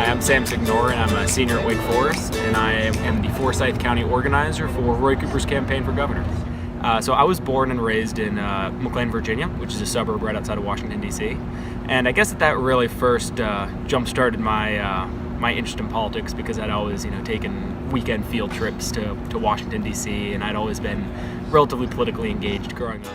Hi, I'm Sam Signore, and I'm a senior at Wake Forest, and I am the Forsyth County organizer for Roy Cooper's campaign for governor. So I was born and raised in McLean, Virginia, which is a suburb right outside of Washington, D.C. And I guess that really first jump-started my interest in politics, because I'd always, taken weekend field trips to Washington, D.C., and I'd always been relatively politically engaged growing up.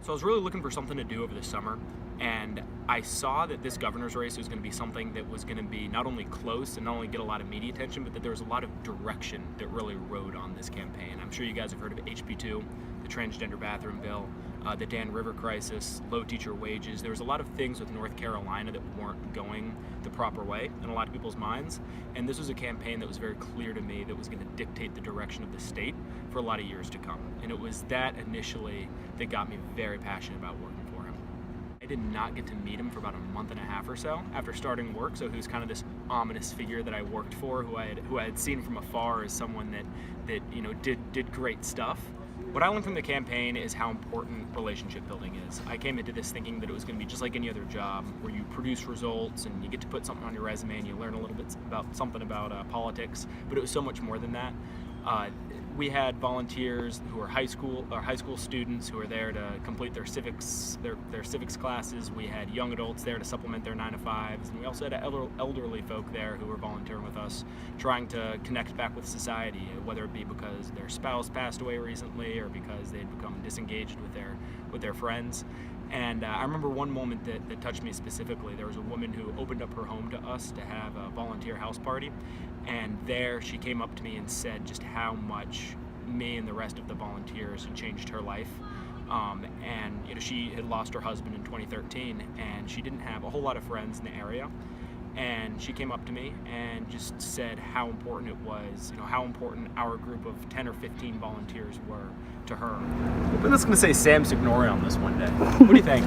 So I was really looking for something to do over the summer, and I saw that this governor's race was going to be something that was going to be not only close and not only get a lot of media attention, but that there was a lot of direction that really rode on this campaign. I'm sure you guys have heard of HB2, the transgender bathroom bill, the Dan River crisis, low teacher wages. There was a lot of things with North Carolina that weren't going the proper way in a lot of people's minds, and this was a campaign that was very clear to me that was going to dictate the direction of the state for a lot of years to come. And it was that initially that got me very passionate about working for him. I did not get to meet him for about a month and a half or so after starting work, so he was kind of this ominous figure that I worked for, who I had seen from afar as someone that did great stuff. What I learned from the campaign is how important relationship building is. I came into this thinking that it was going to be just like any other job, where you produce results and you get to put something on your resume and you learn a little bit about politics, but it was so much more than that. We had volunteers who were high school students who were there to complete their civics classes. We had young adults there to supplement their 9-to-5s, and we also had elderly folk there who were volunteering with us, trying to connect back with society, whether it be because their spouse passed away recently or because they'd become disengaged with their friends. And I remember one moment that touched me specifically. There was a woman who opened up her home to us to have a volunteer house party, and there she came up to me and said just how much me and the rest of the volunteers had changed her life. And she had lost her husband in 2013, and she didn't have a whole lot of friends in the area. And she came up to me and just said how important it was, how important our group of 10 or 15 volunteers were to her. We're just going to say Sam Signore on this one day. What do you think?